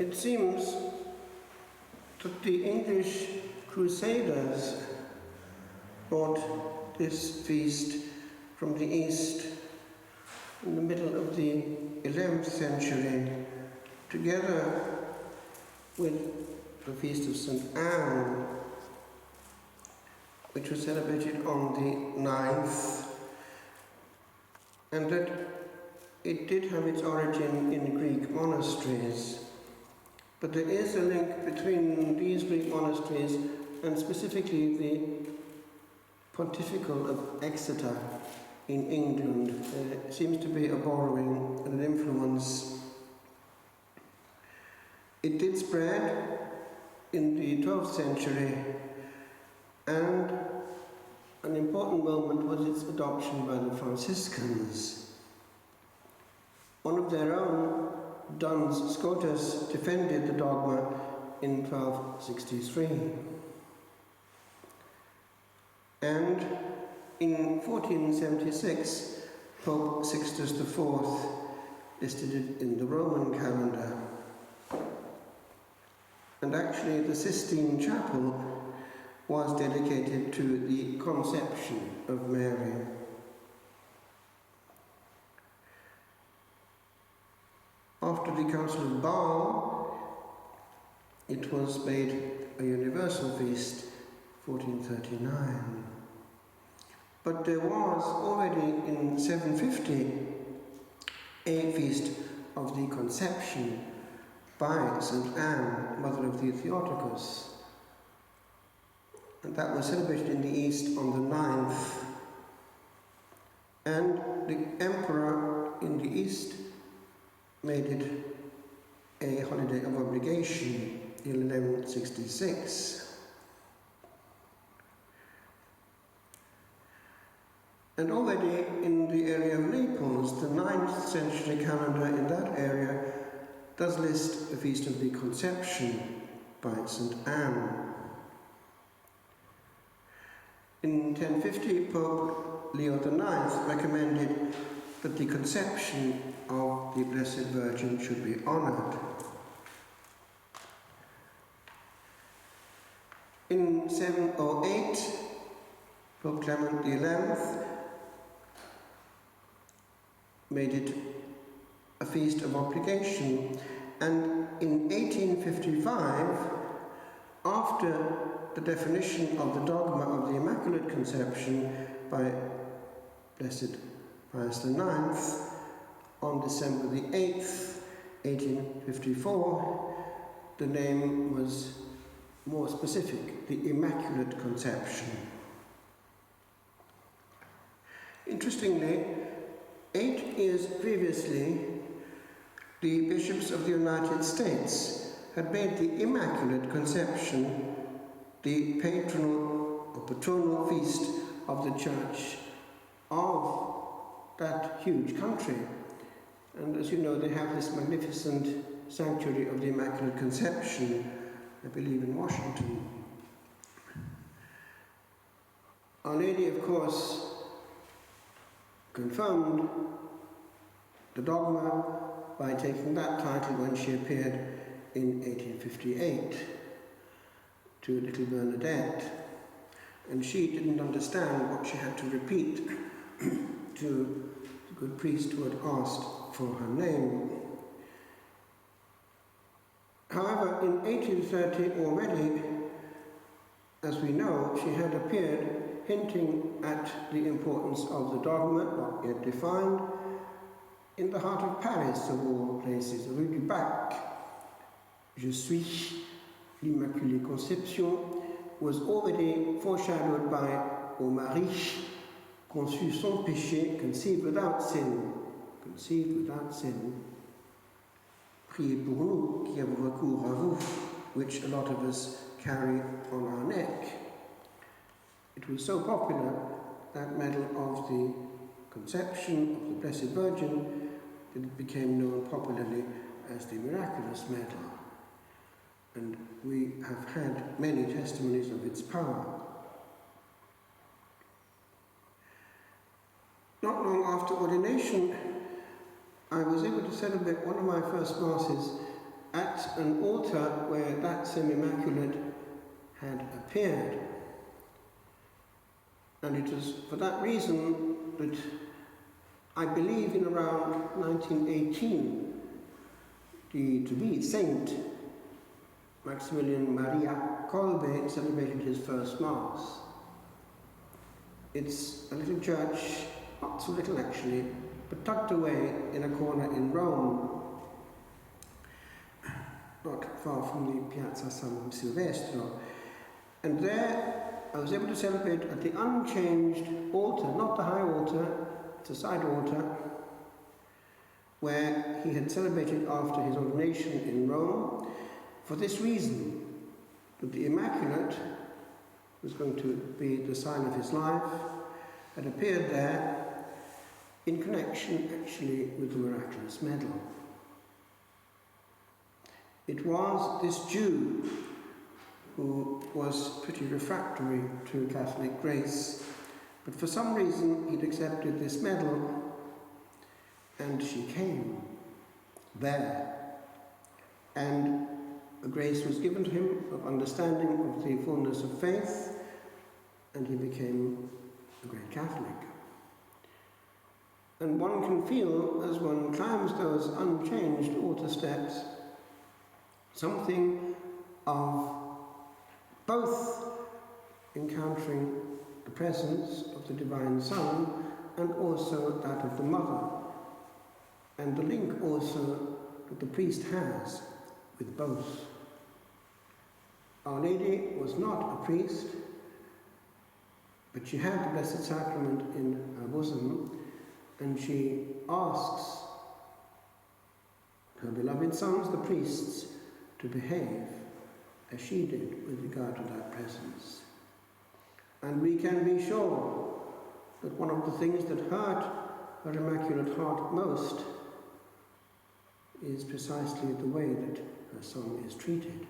It seems that the English Crusaders brought this feast from the east in the middle of the 11th century, together with the feast of St. Anne, which was celebrated on the 9th, and that it did have its origin in Greek monasteries. But there is a link between these Greek monasteries and specifically the Pontifical of Exeter in England. There seems to be a borrowing and an influence. It did spread in the 12th century, and an important moment was its adoption by the Franciscans. One of their own, Duns Scotus, defended the dogma in 1263. And in 1476, Pope Sixtus IV listed it in the Roman calendar. And actually the Sistine Chapel was dedicated to the conception of Mary. After the Council of Basel, it was made a universal feast, 1439. But there was already in 750 a feast of the Conception by St. Anne, mother of the Theotokos. And that was celebrated in the East on the 9th. And the Emperor in the East made it a holiday of obligation in 1166. And already in the area of Naples, the 9th century calendar in that area does list the Feast of the Conception by St. Anne. In 1050, Pope Leo IX recommended that the conception of the Blessed Virgin should be honoured. In 708, Pope Clement XI made it a feast of obligation, and in 1855, after the definition of the dogma of the Immaculate Conception by Blessed Pius IX, on December the 8th, 1854, the name was more specific, the Immaculate Conception. Interestingly, 8 years previously, the bishops of the United States had made the Immaculate Conception the patronal or patronal feast of the Church of that huge country. And as you know, they have this magnificent sanctuary of the Immaculate Conception, I believe in Washington. Our Lady, of course, confirmed the dogma by taking that title when she appeared in 1858 to little Bernadette. And she didn't understand what she had to repeat to the good priest who had asked for her name. However, in 1830 already, as we know, she had appeared hinting at the importance of the dogma, not yet defined, in the heart of Paris, of all places, Rue du Bac. Je suis l'Immaculée Conception was already foreshadowed by Ô Marie, conçu sans péché, conceived without sin. Conceived without sin. Priez pour nous qui avons recours à vous, which a lot of us carry on our neck. It was so popular, that medal of the Conception of the Blessed Virgin, that it became known popularly as the Miraculous Medal. And we have had many testimonies of its power. Not long after ordination, I was able to celebrate one of my first masses at an altar where that same Immaculate had appeared. And it was for that reason that I believe in around 1918, the to-be Saint Maximilian Maria Kolbe celebrated his first Mass. It's a little church, not so little actually, but tucked away in a corner in Rome, not far from the Piazza San Silvestro. And there I was able to celebrate at the unchanged altar, not the high altar, it's a side altar, where he had celebrated after his ordination in Rome, for this reason, that the Immaculate was going to be the sign of his life, had appeared there in connection actually with the miraculous medal. It was this Jew who was pretty refractory to Catholic grace, but for some reason he'd accepted this medal, and she came there, and a grace was given to him of understanding of the fullness of faith, and he became a great Catholic. And one can feel, as one climbs those unchanged altar steps, something of both encountering the presence of the Divine Son and also that of the Mother, and the link also that the priest has with both. Our Lady was not a priest, but she had the Blessed Sacrament in her bosom, and she asks her beloved sons, the priests, to behave as she did with regard to that presence. And we can be sure that one of the things that hurt her Immaculate Heart most is precisely the way that her son is treated.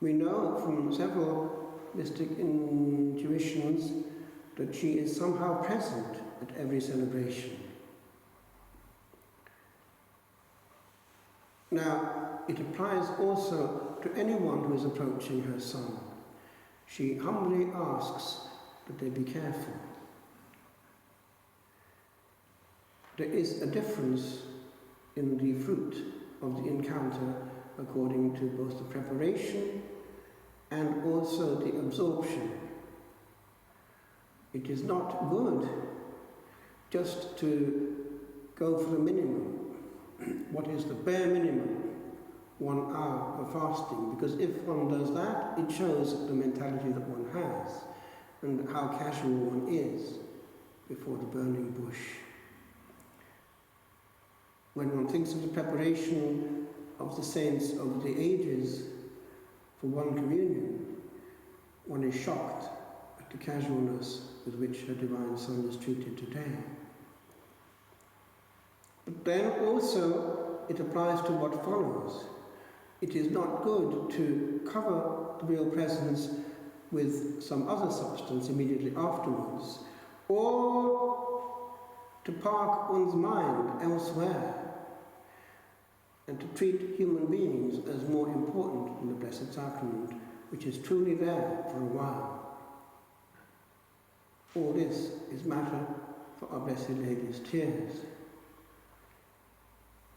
We know from several mystic intuitions that she is somehow present at every celebration. Now, it applies also to anyone who is approaching her son. She humbly asks that they be careful. There is a difference in the fruit of the encounter according to both the preparation and also the absorption. It is not good just to go for the minimum. What is the bare minimum? 1 hour of fasting, because if one does that, it shows the mentality that one has and how casual one is before the burning bush. When one thinks of the preparation of the saints over the ages for one communion, one is shocked at the casualness with which her Divine Son is treated today. But then also it applies to what follows. It is not good to cover the real presence with some other substance immediately afterwards, or to park one's mind elsewhere and to treat human beings as more important than the Blessed Sacrament, which is truly there for a while. All this is matter for Our Blessed Lady's tears.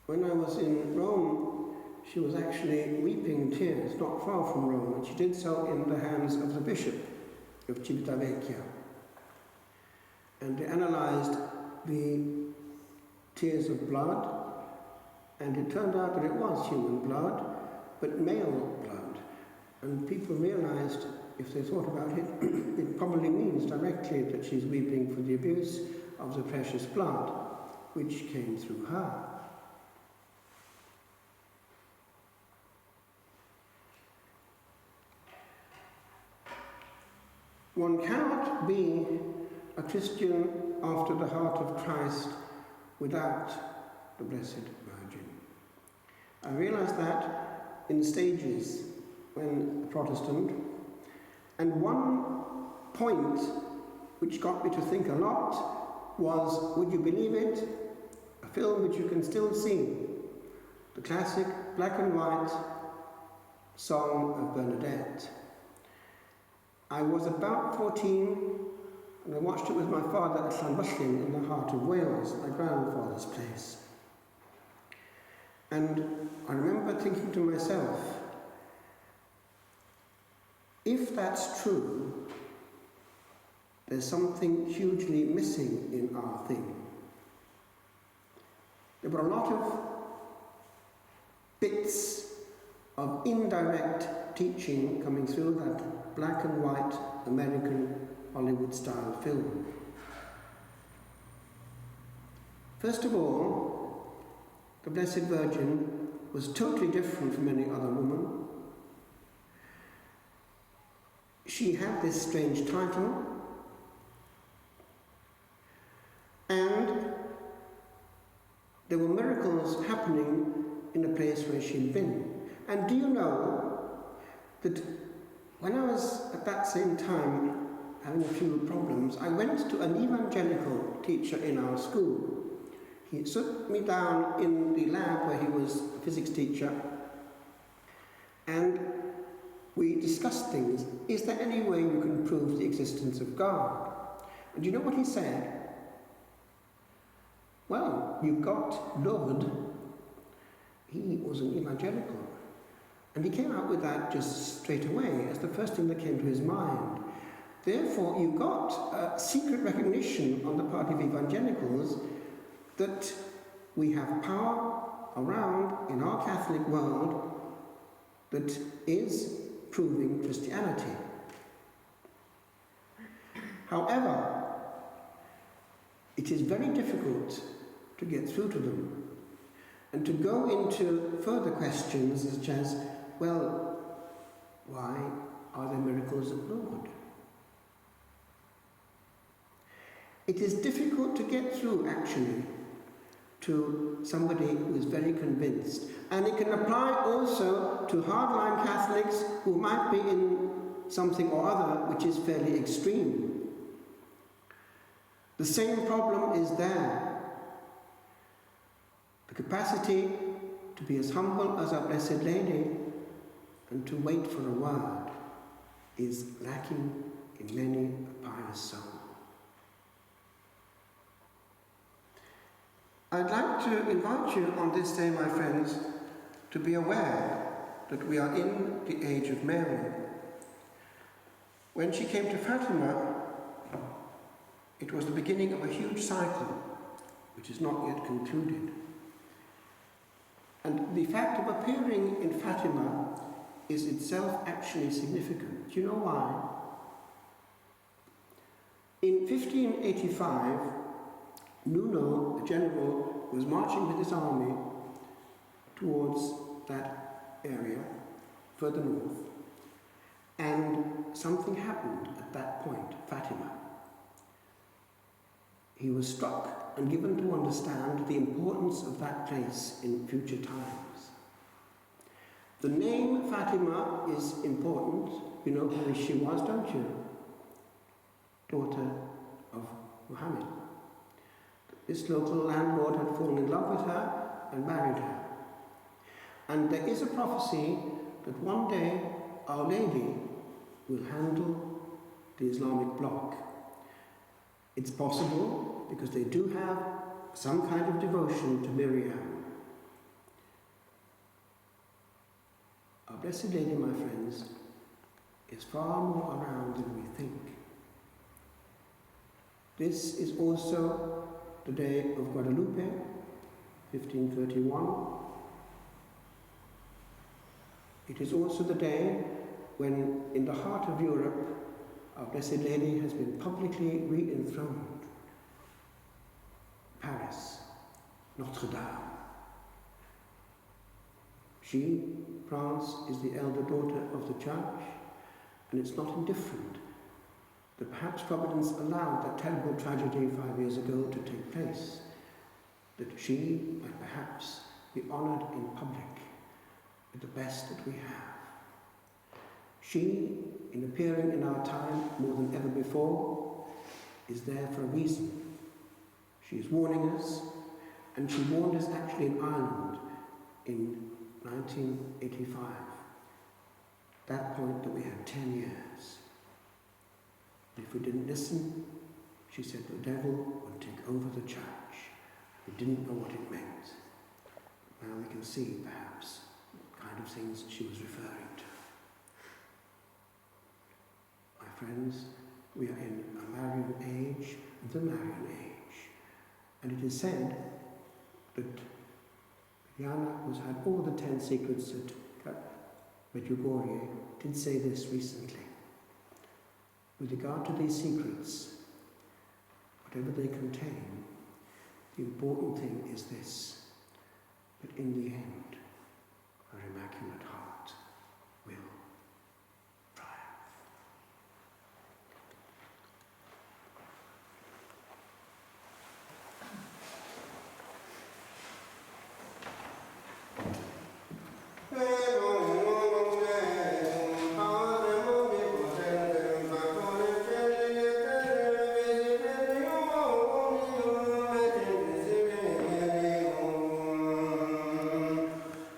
When I was in Rome, she was actually weeping tears not far from Rome, and she did so in the hands of the bishop of Civitavecchia. And they analyzed the tears of blood, and it turned out that it was human blood, but male blood. And people realized, if they thought about it, it probably means directly that she's weeping for the abuse of the precious blood which came through her. One cannot be a Christian after the heart of Christ without the Blessed Virgin. I realized that in stages when a Protestant, and one point which got me to think a lot was, would you believe it, a film which you can still see, the classic black and white Song of Bernadette. I was about 14 and I watched it with my father at Llanfyllin in the heart of Wales, my grandfather's place. And I remember thinking to myself, if that's true, there's something hugely missing in our thing. There were a lot of bits of indirect teaching coming through that black and white American Hollywood-style film. First of all, the Blessed Virgin was totally different from any other woman. She had this strange title, and there were miracles happening in the place where she'd been. And do you know that when I was at that same time having a few problems, I went to an evangelical teacher in our school. He sat me down in the lab where he was a physics teacher, and we discussed things. Is there any way we can prove the existence of God? And you know what he said? Well, you've got Lord. He was an evangelical. And he came out with that just straight away as the first thing that came to his mind. Therefore, you've got a secret recognition on the part of evangelicals that we have power around in our Catholic world that is proving Christianity. However, it is very difficult to get through to them and to go into further questions such as, well, why are there miracles at Lourdes? It is difficult to get through, actually, to somebody who is very convinced. And it can apply also to hardline Catholics who might be in something or other which is fairly extreme. The same problem is there. The capacity to be as humble as our Blessed Lady and to wait for a word is lacking in many a pious soul. I'd like to invite you on this day, my friends, to be aware that we are in the age of Mary. When she came to Fatima, it was the beginning of a huge cycle, which is not yet concluded. And the fact of appearing in Fatima is itself actually significant. Do you know why? In 1585, Nuno, the general, was marching with his army towards that area, further north, and something happened at that point, Fatima. He was struck and given to understand the importance of that place in future times. The name Fatima is important. You know who she was, don't you? Daughter of Muhammad. This local landlord had fallen in love with her and married her. And there is a prophecy that one day Our Lady will handle the Islamic bloc. It's possible because they do have some kind of devotion to Miriam. Our Blessed Lady, my friends, is far more around than we think. This is also the day of Guadalupe, 1531. It is also the day when, in the heart of Europe, our Blessed Lady has been publicly re-enthroned. Paris, Notre Dame. She, France, is the elder daughter of the Church, and it's not indifferent that perhaps Providence allowed that terrible tragedy 5 years ago to take place, that she might perhaps be honoured in public with the best that we have. She, in appearing in our time more than ever before, is there for a reason. She is warning us, and she warned us actually in Ireland in 1985. That point that we had 10 years. If we didn't listen, she said the devil would take over the church. We didn't know what it meant. Now we can see, perhaps, the kind of things she was referring to. My friends, we are in a Marian age, the Marian age. And it is said that Diana, who's had all the 10 secrets at Medjugorje, did say this recently. With regard to these secrets, whatever they contain, the important thing is this, that in the end, our Immaculate Heart